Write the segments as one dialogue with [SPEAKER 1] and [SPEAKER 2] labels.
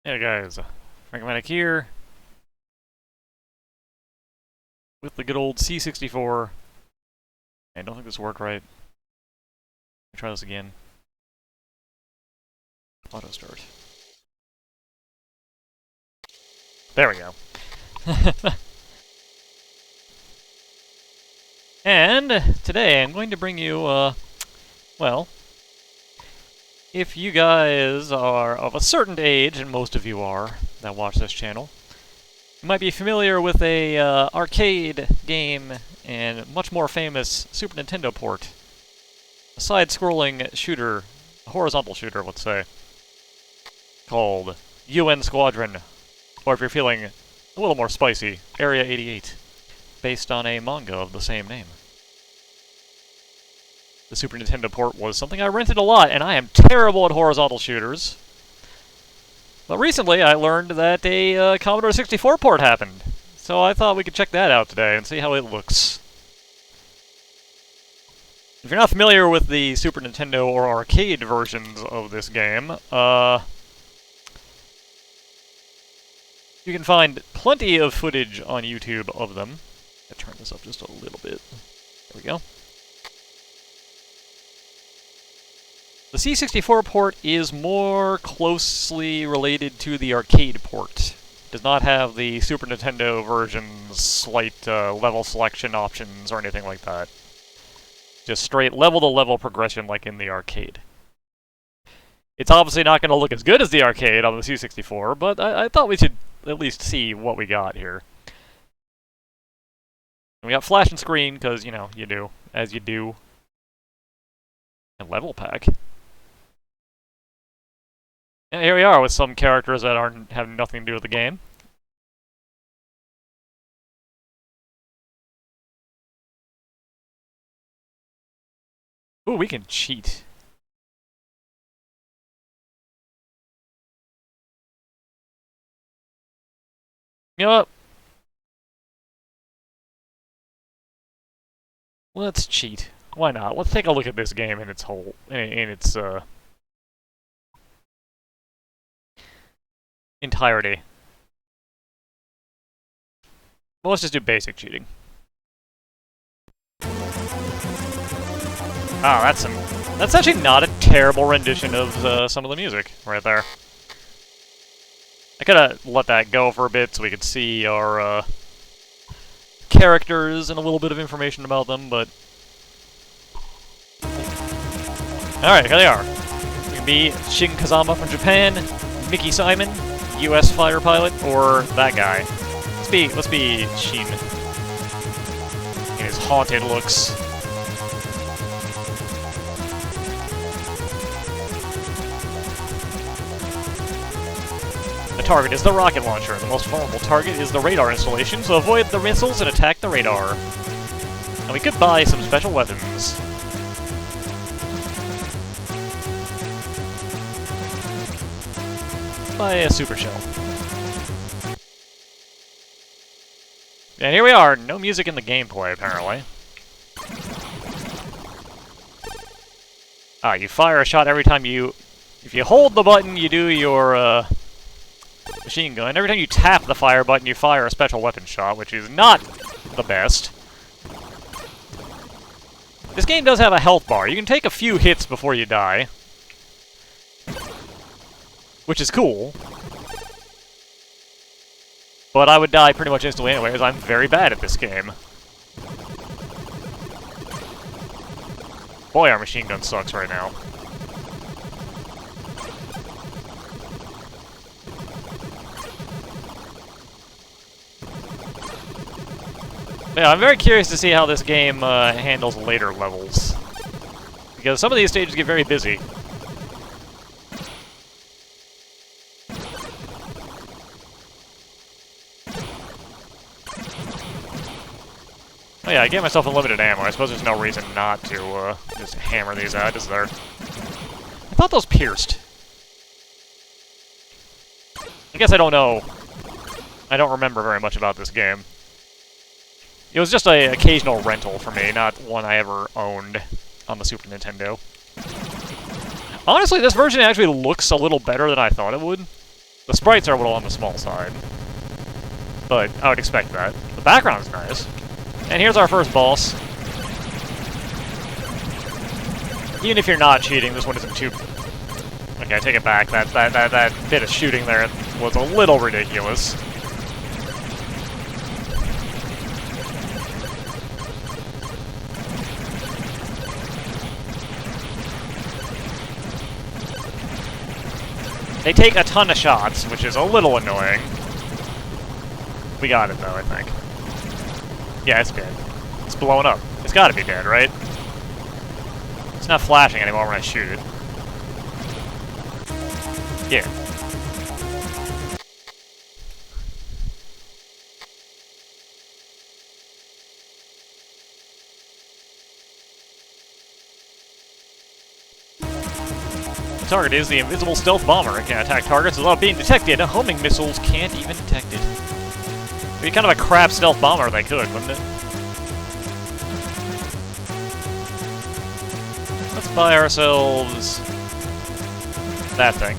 [SPEAKER 1] Hey guys, Frankomatic here with the good old C64. I don't think this worked right. Let me try this again. Auto start. There we go. And today I'm going to bring you, well, if you guys are of a certain age, and most of you are that watch this channel, you might be familiar with a arcade game and much more famous Super Nintendo port. A side-scrolling shooter, a horizontal shooter, let's say, called UN Squadron, or if you're feeling a little more spicy, Area 88, based on a manga of the same name. The Super Nintendo port was something I rented a lot, and I am terrible at horizontal shooters. But recently I learned that a Commodore 64 port happened, so I thought we could check that out today and see how it looks. If you're not familiar with the Super Nintendo or arcade versions of this game, you can find plenty of footage on YouTube of them. I'll turn this up just a little bit. There we go. The C64 port is more closely related to the arcade port. It does not have the Super Nintendo version's slight level selection options or anything like that. Just straight level-to-level progression like in the arcade. It's obviously not going to look as good as the arcade on the C64, but I thought we should at least see what we got here. And we got flash and screen, because, you know, you do, as you do. And level pack. And here we are with some characters that have nothing to do with the game. Ooh, we can cheat. You know what? Let's cheat. Why not? Let's take a look at this game in its whole, in its entirety. Well, let's just do basic cheating. Ah, that's actually not a terrible rendition of some of the music right there. I coulda let that go for a bit so we could see our characters and a little bit of information about them, but alright, here they are. We can be Shin Kazama from Japan, Mickey Simon, US fighter pilot, or that guy. Let's be Shin. In his haunted looks. The target is the rocket launcher. The most vulnerable target is the radar installation, so avoid the missiles and attack the radar. And we could buy some special weapons. Buy a super shell. And here we are, no music in the gameplay, apparently. Ah, you fire a shot every time you... If you hold the button, you do your, machine gun. Every time you tap the fire button, you fire a special weapon shot, which is not the best. This game does have a health bar. You can take a few hits before you die. Which is cool. But I would die pretty much instantly anyway, as I'm very bad at this game. Boy, our machine gun sucks right now. Yeah, I'm very curious to see how this game handles later levels. Because some of these stages get very busy. Oh yeah, I gave myself unlimited ammo. I suppose there's no reason not to just hammer these out, is there? I thought those pierced. I guess I don't know. I don't remember very much about this game. It was just an occasional rental for me, not one I ever owned on the Super Nintendo. Honestly, this version actually looks a little better than I thought it would. The sprites are a little on the small side, but I would expect that. The background's nice. And here's our first boss. Even if you're not cheating, this one isn't too... Okay, I take it back. That bit of shooting there was a little ridiculous. They take a ton of shots, which is a little annoying. We got it, though, I think. Yeah, it's dead. It's blowing up. It's gotta be dead, right? It's not flashing anymore when I shoot it. Yeah. The target is the invisible stealth bomber. It can attack targets without being detected. Homing missiles can't even detect it. It'd be kind of a crap stealth bomber if they could, wouldn't it? Let's buy ourselves that thing.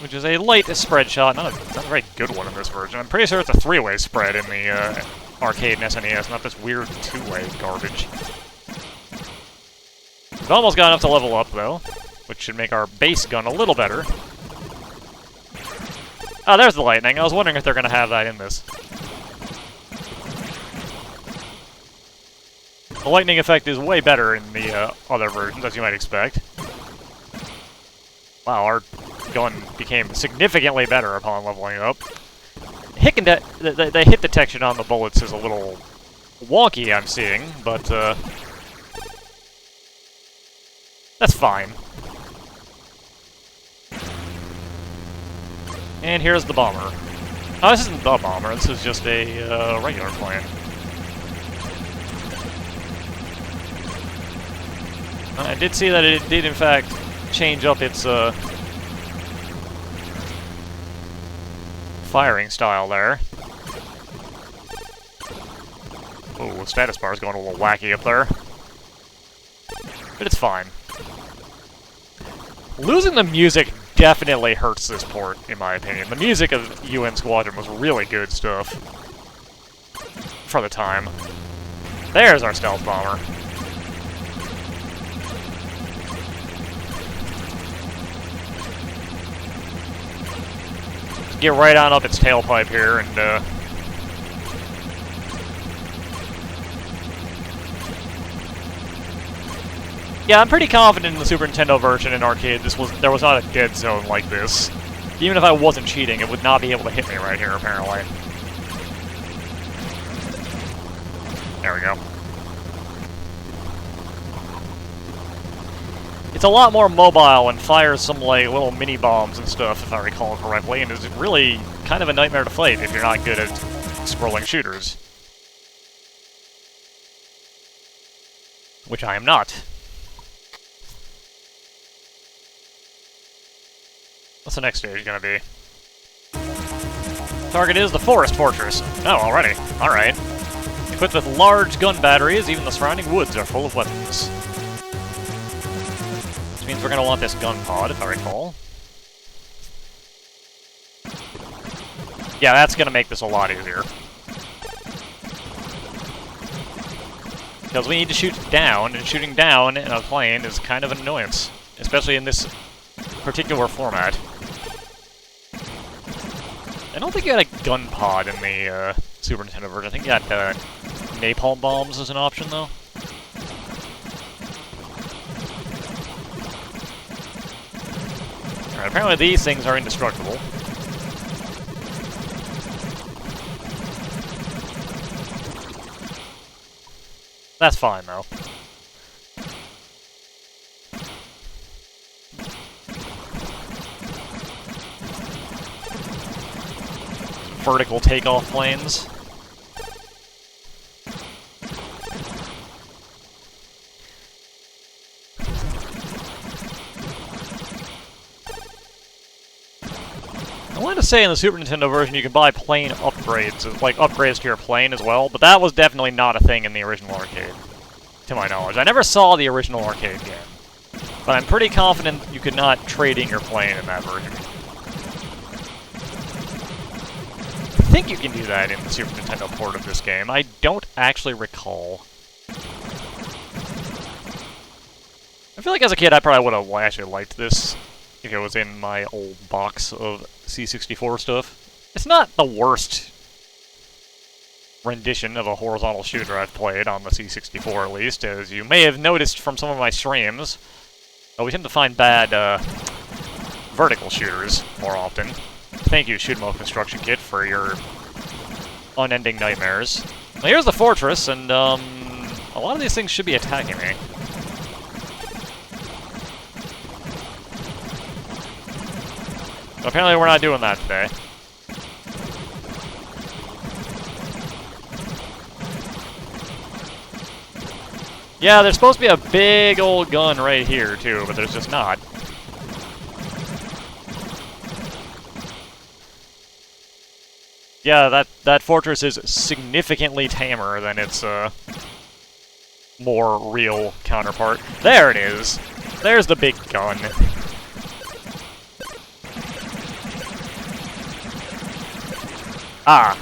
[SPEAKER 1] Which is a light spread shot, not a very good one in this version. I'm pretty sure it's a three-way spread in the arcade and SNES, not this weird two-way garbage. We've almost got enough to level up, though, which should make our base gun a little better. Oh, there's the lightning. I was wondering if they're going to have that in this. The lightning effect is way better in the other versions, as you might expect. Wow, our gun became significantly better upon leveling up. The hit detection on the bullets is a little wonky, I'm seeing, but that's fine. And here's the bomber. Oh, this isn't the bomber, this is just a regular plane. I did see that it did, in fact, change up its firing style there. Ooh, status bar is going a little wacky up there. But it's fine. Losing the music definitely hurts this port, in my opinion. The music of UN Squadron was really good stuff. For the time. There's our stealth bomber. Get right on up its tailpipe here, and yeah, I'm pretty confident in the Super Nintendo version in arcade. There was not a dead zone like this. Even if I wasn't cheating, it would not be able to hit me right here, apparently. There we go. It's a lot more mobile and fires some, like, little mini-bombs and stuff, if I recall correctly, and is really kind of a nightmare to fight if you're not good at scrolling shooters. Which I am not. What's the next stage gonna be? Target is the Forest Fortress. Oh, already. Alright. Equipped with large gun batteries, even the surrounding woods are full of weapons. Means we're going to want this gun pod, if I recall. Yeah, that's going to make this a lot easier. Because we need to shoot down, and shooting down in a plane is kind of an annoyance. Especially in this particular format. I don't think you had a gun pod in the Super Nintendo version. I think you had napalm bombs as an option, though. Alright, apparently these things are indestructible. That's fine, though. Vertical takeoff planes. I wanted to say in the Super Nintendo version you could buy plane upgrades, like upgrades to your plane as well, but that was definitely not a thing in the original arcade. to my knowledge. I never saw the original arcade game, but I'm pretty confident you could not trade in your plane in that version. I think you can do that in the Super Nintendo port of this game. I don't actually recall. I feel like as a kid I probably would have actually liked this if it was in my old box of C64 stuff. It's not the worst rendition of a horizontal shooter I've played on the C64, at least, as you may have noticed from some of my streams. We tend to find bad vertical shooters more often. Thank you, Shoot 'em Up Construction Kit, for your unending nightmares. Now here's the fortress, and a lot of these things should be attacking me. Apparently we're not doing that today. Yeah, there's supposed to be a big old gun right here, too, but there's just not. Yeah, that fortress is significantly tamer than its, more real counterpart. There it is! There's the big gun. Ah.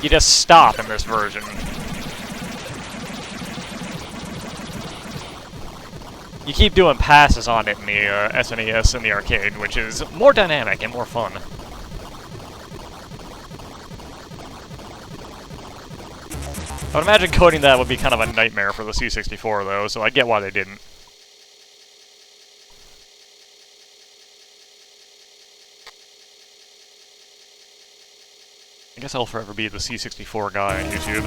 [SPEAKER 1] You just stop in this version. You keep doing passes on it in the SNES in the arcade, which is more dynamic and more fun. I would imagine coding that would be kind of a nightmare for the C64, though, so I get why they didn't. I guess I'll forever be the C64 guy on YouTube.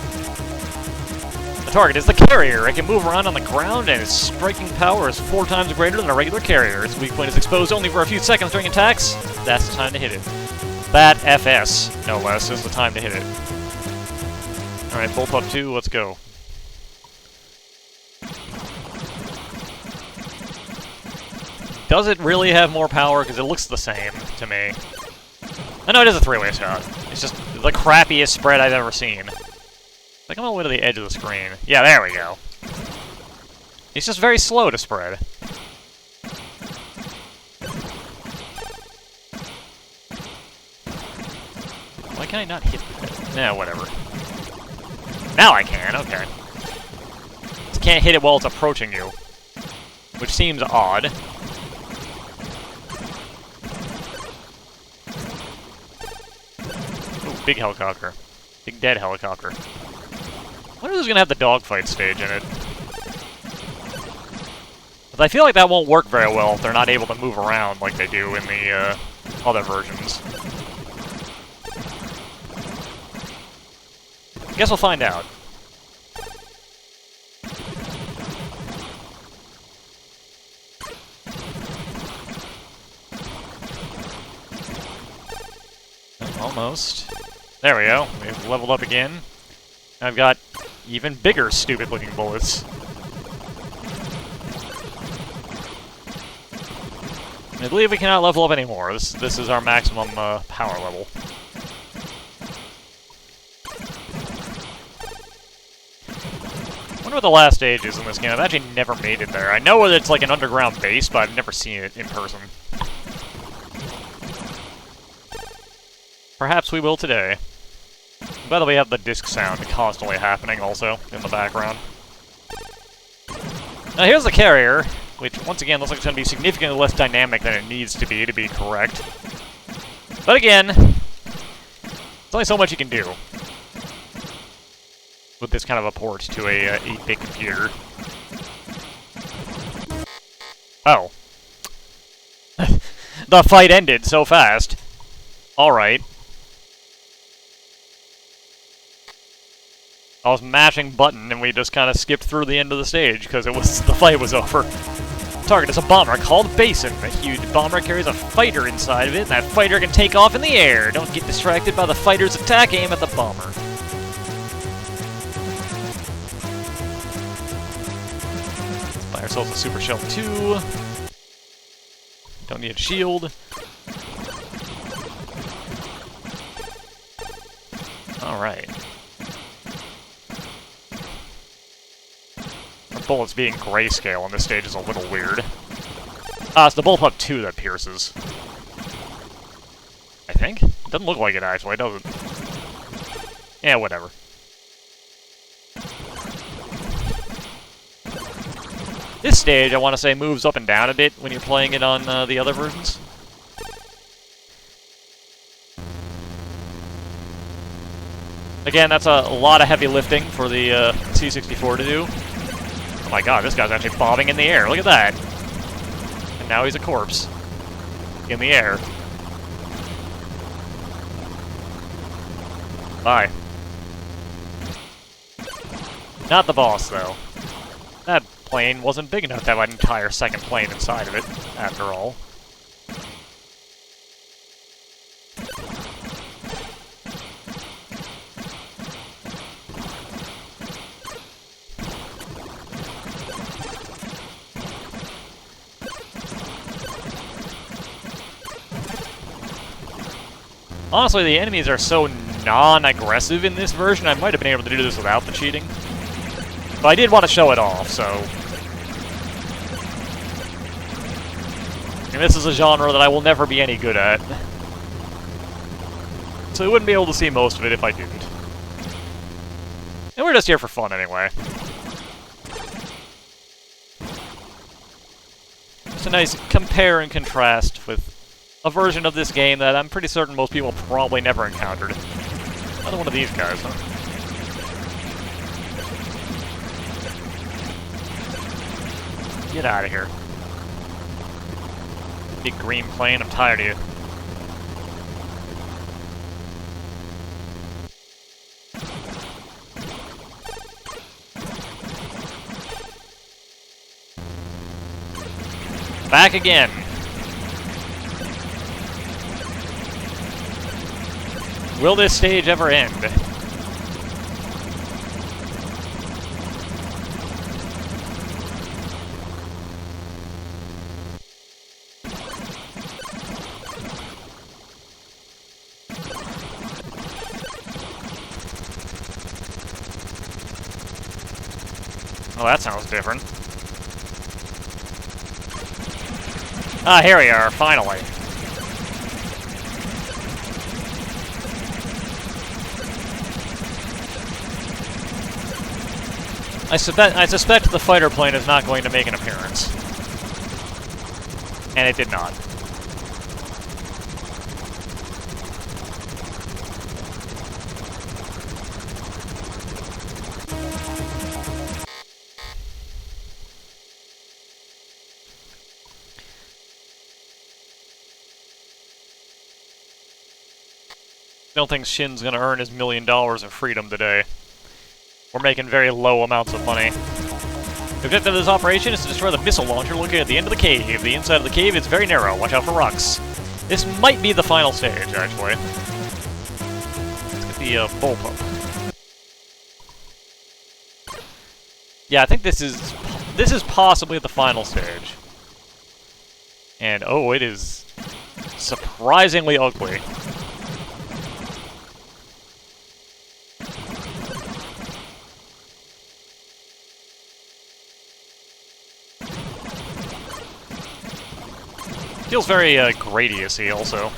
[SPEAKER 1] The target is the carrier. It can move around on the ground, and its striking power is 4 times greater than a regular carrier. Its weak point is exposed only for a few seconds during attacks. That's the time to hit it. That FS, no less, is the time to hit it. Alright, Bullpup 2, let's go. Does it really have more power? Because it looks the same to me. I know it is a 3-way shot. It's just the crappiest spread I've ever seen. Like, I'm all the way to the edge of the screen. Yeah, there we go. It's just very slow to spread. Why can I not hit it? Nah, whatever. Now I can, okay. Just can't hit it while it's approaching you. Which seems odd. Ooh, big helicopter. Big dead helicopter. I wonder who's gonna have the dogfight stage in it. But I feel like that won't work very well if they're not able to move around like they do in the other versions. Guess we'll find out. Almost. There we go. We've leveled up again. I've got even bigger stupid-looking bullets. I believe we cannot level up anymore. This is our maximum power level. I wonder what the last stage is in this game. I've actually never made it there. I know it's like an underground base, but I've never seen it in person. Perhaps we will today. By the way, we have the disc sound constantly happening also in the background. Now here's the carrier, which once again looks like it's going to be significantly less dynamic than it needs to be correct. But again, there's only so much you can do with this kind of a port to a 8-bit computer. Oh. The fight ended so fast. Alright. I was mashing button and we just kind of skipped through the end of the stage because the fight was over. Target is a bomber called Basin. A huge bomber carries a fighter inside of it, and that fighter can take off in the air. Don't get distracted by the fighter's attack, aim at the bomber. Let's buy ourselves a Super Shell 2. Don't need a shield. Alright. bullets being grayscale on this stage is a little weird. Ah, it's the bullpup 2 that pierces. I think? It doesn't look like it, actually, does it? Yeah, whatever. This stage, I want to say, moves up and down a bit when you're playing it on the other versions. Again, that's a lot of heavy lifting for the C64 to do. Oh my god, this guy's actually bobbing in the air. Look at that. And now he's a corpse. In the air. Bye. Not the boss, though. That plane wasn't big enough to have an entire second plane inside of it, after all. Honestly, the enemies are so non-aggressive in this version, I might have been able to do this without the cheating. But I did want to show it off, so... And this is a genre that I will never be any good at. So you wouldn't be able to see most of it if I didn't. And we're just here for fun anyway. It's a nice compare and contrast with a version of this game that I'm pretty certain most people probably never encountered. Another one of these guys, huh? Get out of here. Big green plane, I'm tired of you. Back again. Will this stage ever end? Oh, that sounds different. Ah, here we are, finally. I suspect the fighter plane is not going to make an appearance. And it did not. Don't think Shin's gonna earn his $1 million of freedom today. We're making very low amounts of money. The objective of this operation is to destroy the missile launcher located at the end of the cave. The inside of the cave is very narrow. Watch out for rocks. This might be the final stage, actually. Let's get the bullpup. Yeah, I think this is possibly the final stage. And oh, it is surprisingly ugly. Feels very Gradius-y also.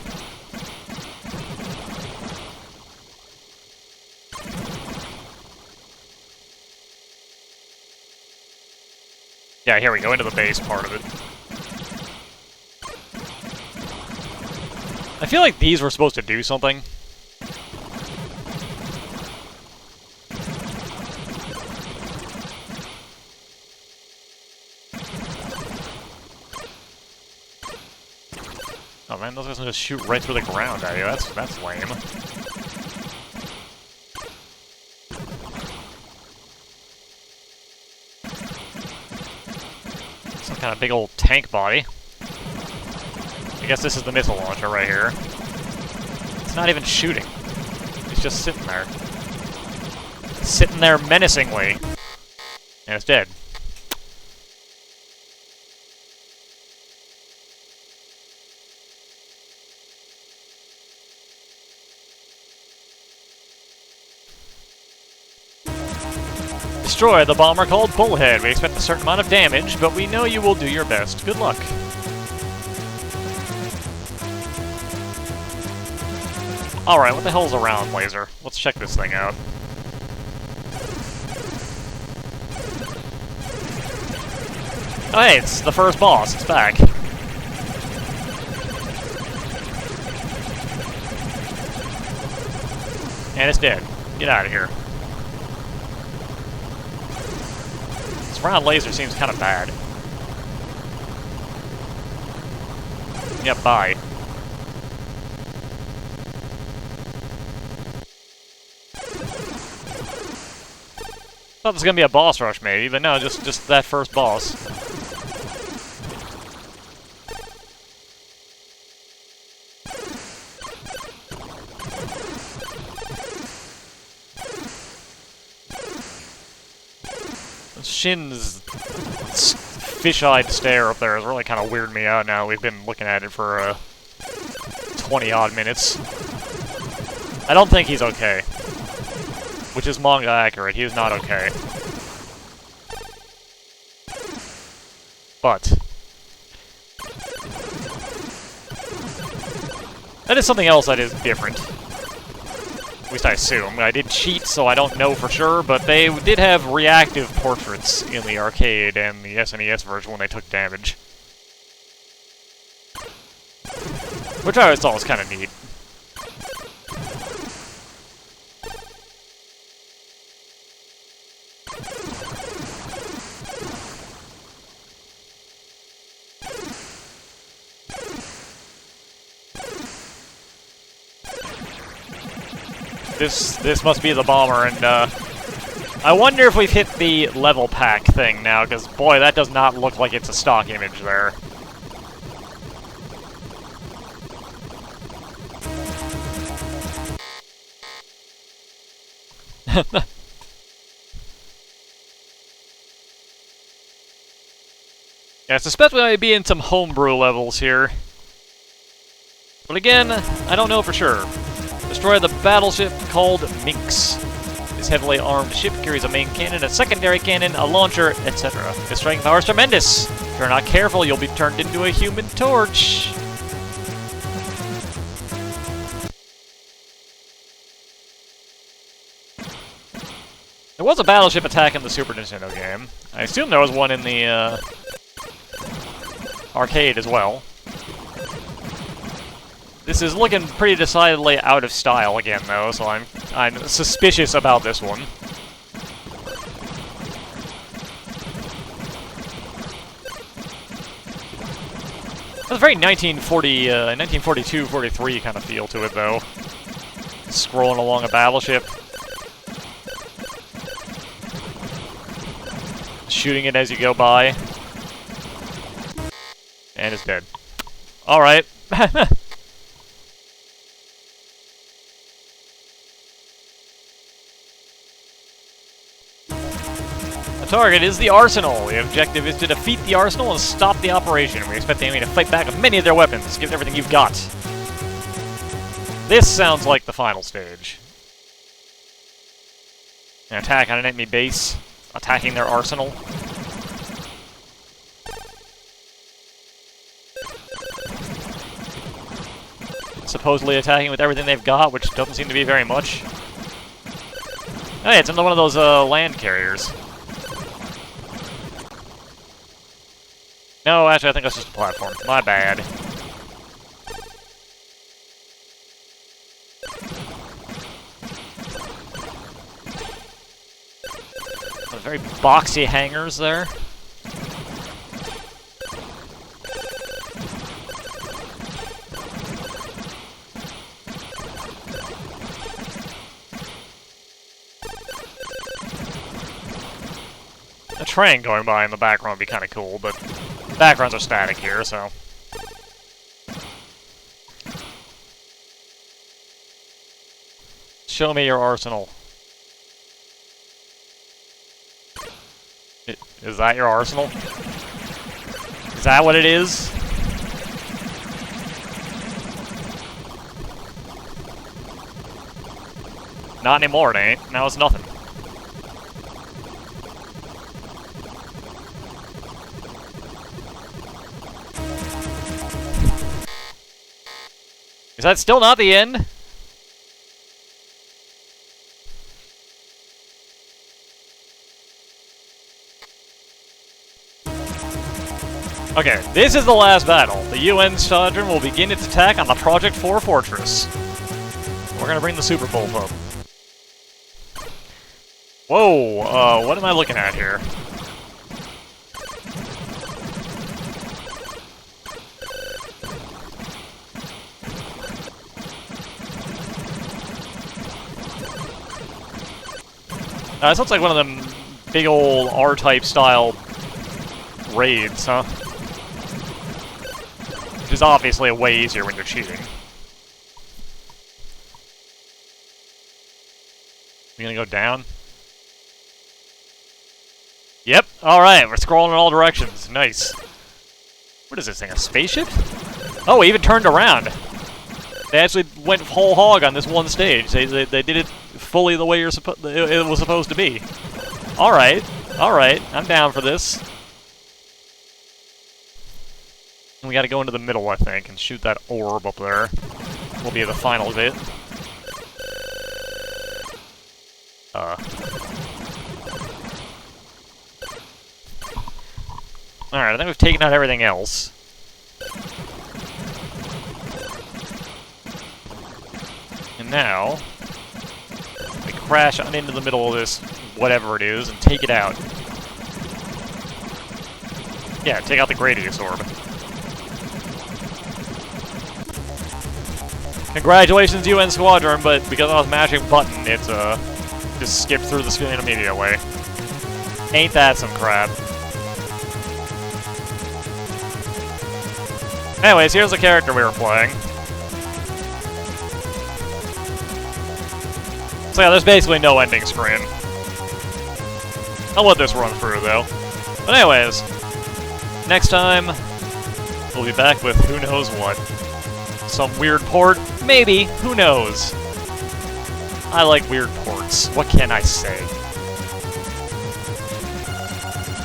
[SPEAKER 1] Yeah, here we go, into the base part of it. I feel like these were supposed to do something. Oh man, those guys can just shoot right through the ground at you. That's lame. Some kind of big old tank body. I guess this is the missile launcher right here. It's not even shooting. It's just sitting there. Sitting there menacingly. And it's dead. destroy the bomber called Bullhead. We expect a certain amount of damage, but we know you will do your best. Good luck. Alright, what the hell's a round laser? Let's check this thing out. Oh hey, it's the first boss. It's back. And it's dead. Get out of here. This round laser seems kind of bad. Yep, bye. Thought there was gonna be a boss rush maybe, but no, just that first boss. Shin's fish-eyed stare up there is really kind of weirding me out now. We've been looking at it for 20-odd minutes. I don't think he's okay. Which is manga accurate. He is not okay. But that is something else that is different. At least I assume. I did cheat, so I don't know for sure, but they did have reactive portraits in the arcade and the SNES version when they took damage. Which I always thought was kind of neat. This must be the bomber, and I wonder if we've hit the level pack thing now, because boy, that does not look like it's a stock image there. Yeah, I suspect we might be in some homebrew levels here. But again, I don't know for sure. Destroy the battleship called Minx. This heavily armed ship carries a main cannon, a secondary cannon, a launcher, etc. Its strength power is tremendous. If you're not careful, you'll be turned into a human torch. There was a battleship attack in the Super Nintendo game. I assume there was one in the arcade as well. This is looking pretty decidedly out of style again, though, so I'm suspicious about this one. Has a very 1942, 43 kind of feel to it, though. Scrolling along a battleship. Shooting it as you go by. And it's dead. Alright. Target is the Arsenal. The objective is to defeat the Arsenal and stop the operation. We expect the enemy to fight back with many of their weapons. Give it everything you've got. This sounds like the final stage. An attack on an enemy base, attacking their arsenal. Supposedly attacking with everything they've got, which doesn't seem to be very much. Hey, it's another one of those land carriers. No, actually, I think that's just a platform. My bad. Very boxy hangars there. A train going by in the background would be kind of cool, but backgrounds are static here, so... Show me your arsenal. Is that your arsenal? Is that what it is? Not anymore, it ain't. Now it's nothing. Is that still not the end? Okay, this is the last battle. The UN Squadron will begin its attack on the Project 4 fortress. We're gonna bring the Super Bowl up. Whoa, what am I looking at here? This looks like one of them big old R-type style raids, huh? Which is obviously way easier when you're cheating. You gonna go down? Yep, alright, we're scrolling in all directions. Nice. What is this thing, a spaceship? Oh, we even turned around. They actually went whole hog on this one stage. They did it fully the way it was supposed to be. Alright, I'm down for this. And we gotta go into the middle, I think, and shoot that orb up there. Will be the final bit. Alright, I think we've taken out everything else. And now, we crash on into the middle of this, whatever it is, and take it out. Yeah, take out the Gradius orb. Congratulations, UN Squadron, but because I was mashing button, it's, just skipped through the screen immediately. Ain't that some crap. Anyways, here's the character we were playing. So yeah, there's basically no ending screen. I'll let this run through, though. But anyways, next time, we'll be back with who knows what. Some weird port? Maybe. Who knows? I like weird ports. What can I say?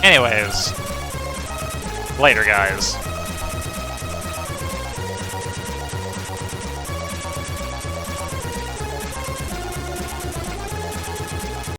[SPEAKER 1] Anyways, later, guys.